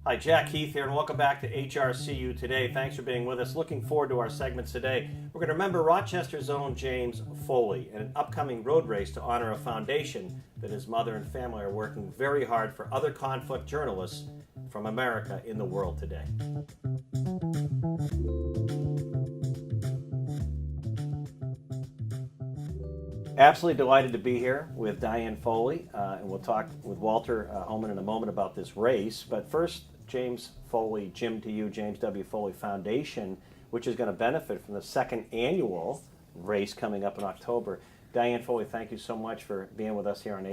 Hi, Jack Heath here, and welcome back to HRCU Today. Thanks for being with us. Looking forward to our segments today. We're going to remember Rochester's own James Foley and an upcoming road race to honor a foundation that his mother and family are working very hard for other conflict journalists from America in the world today. Absolutely delighted to be here with Diane Foley, and we'll talk with Walter Hoerman in a moment about this race. But first, James Foley, Jim to you, James W. Foley Foundation, which is going to benefit from the second annual race coming up in October. Diane Foley, thank you so much for being with us here on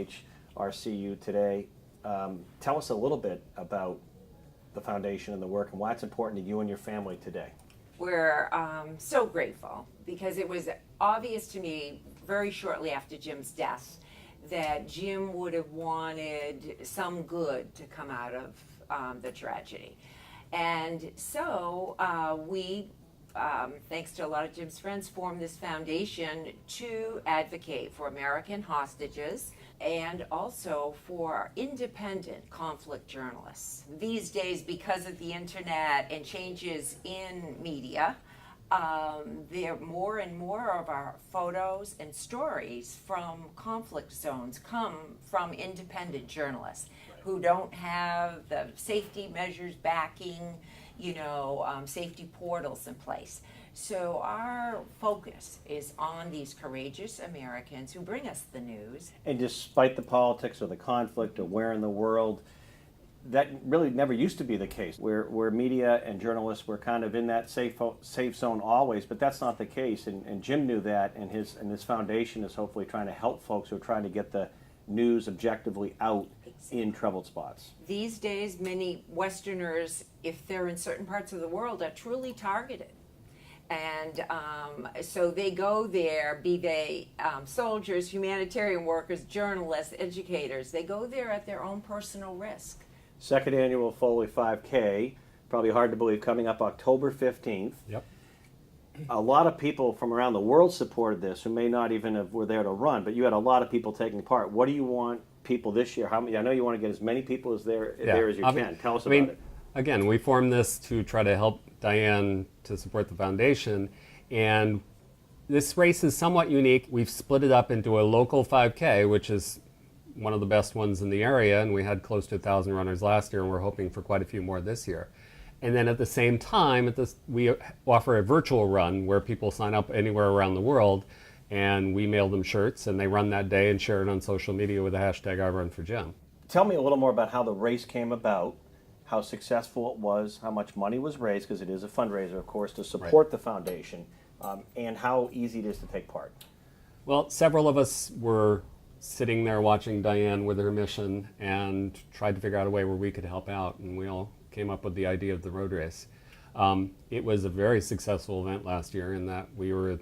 HRCU today. Tell us a little bit about the foundation and the work and why it's important to you and your family today. We're so grateful because it was obvious to me very shortly after Jim's death that Jim would have wanted some good to come out of the tragedy. And so we, thanks to a lot of Jim's friends, formed this foundation to advocate for American hostages and also for independent conflict journalists. These days, because of the internet and changes in media, there more and more of our photos and stories from conflict zones come from independent journalists who don't have the safety measures backing, safety portals in place. So our focus is on these courageous Americans who bring us the news. And despite the politics or the conflict or where in the world, that really never used to be the case, where media and journalists were kind of in that safe zone always, but that's not the case. And Jim knew that, and his foundation is hopefully trying to help folks who are trying to get the news objectively out in troubled spots. These days, many Westerners, if they're in certain parts of the world, are truly targeted. And so they go there, be they soldiers, humanitarian workers, journalists, educators, they go there at their own personal risk. Second annual Foley 5K, probably hard to believe, coming up October 15th. Yep. A lot of people from around the world supported this who may not even have were there to run, but you had a lot of people taking part. What do you want people this year? How many? I know you want to get as many people as there as you can. Tell us about it. Again, we formed this to try to help Diane to support the foundation, and this race is somewhat unique. We've split it up into a local 5K, which is one of the best ones in the area, and we had close to 1,000 runners last year, and we're hoping for quite a few more this year. And then at the same time, we offer a virtual run where people sign up anywhere around the world, and we mail them shirts, and they run that day and share it on social media with the hashtag #IRunForJim. Tell me a little more about how the race came about, how successful it was, how much money was raised, because it is a fundraiser, of course, to support the foundation, and how easy it is to take part. Well, several of us were sitting there watching Diane with her mission and tried to figure out a way where we could help out, and we all came up with the idea of the road race. It was a very successful event last year in that we were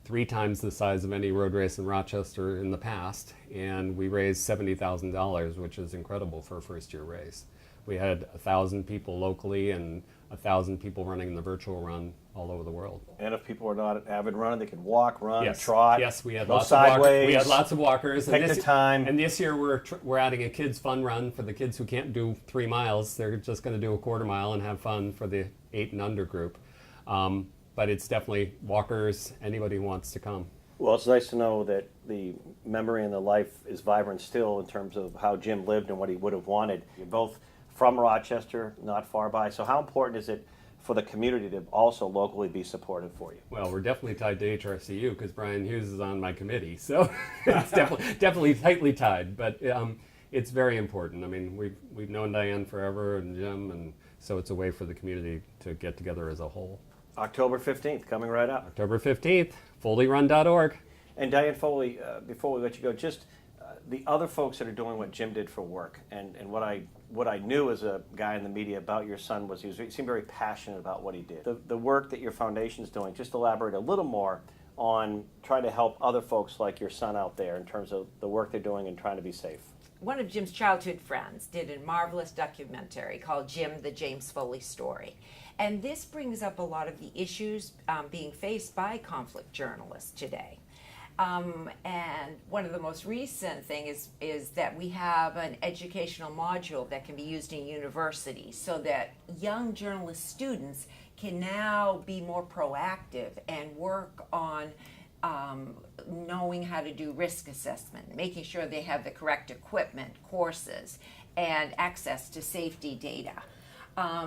3 times the size of any road race in Rochester in the past, and we raised $70,000, which is incredible for a first-year race. We had 1,000 people locally and 1,000 people running the virtual run all over the world. And if people are not an avid runner, they can walk, run, yes. trot. Yes, we had go lots sideways. of walkers. We had lots of walkers. Take the time. And this year we're adding a kids fun run for the kids who can't do 3 miles. They're just going to do a quarter mile and have fun for the 8 and under group. But it's definitely walkers, anybody who wants to come. Well, it's nice to know that the memory and the life is vibrant still in terms of how Jim lived and what he would have wanted. You're both from Rochester, not far by. So how important is it for the community to also locally be supportive for you? Well, we're definitely tied to HRCU because Brian Hughes is on my committee. So it's definitely tightly tied. But it's very important. I mean, we've known Diane forever and Jim, and so it's a way for the community to get together as a whole. October 15th, coming right up. October 15th, FoleyRun.org. And Diane Foley, before we let you go, just the other folks that are doing what Jim did for work, and what I knew as a guy in the media about your son was he seemed very passionate about what he did. The work that your foundation is doing, just elaborate a little more on trying to help other folks like your son out there in terms of the work they're doing and trying to be safe. One of Jim's childhood friends did a marvelous documentary called Jim, the James Foley Story. And this brings up a lot of the issues being faced by conflict journalists today. And one of the most recent thing is that we have an educational module that can be used in universities so that young journalist students can now be more proactive and work on knowing how to do risk assessment, making sure they have the correct equipment, courses, and access to safety data.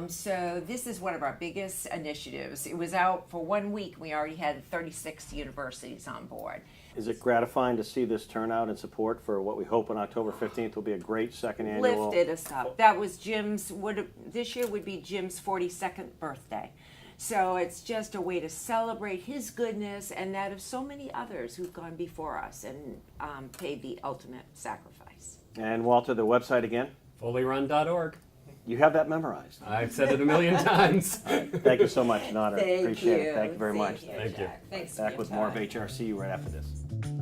So this is one of our biggest initiatives. It was out for 1 week. We already had 36 universities on board. Is it gratifying to see this turnout and support for what we hope on October 15th will be a great second annual? Lifted us up. That was this year would be Jim's 42nd birthday. So it's just a way to celebrate his goodness and that of so many others who've gone before us and paid the ultimate sacrifice. And Walter, the website again? FoleyRun.org. You have that memorized. I've said it a million times. Thank you so much, an honor. Thank Appreciate you. it. Thank you very much. Thank you. Thank you. Thanks for Back your with more of time. HRCU right after this.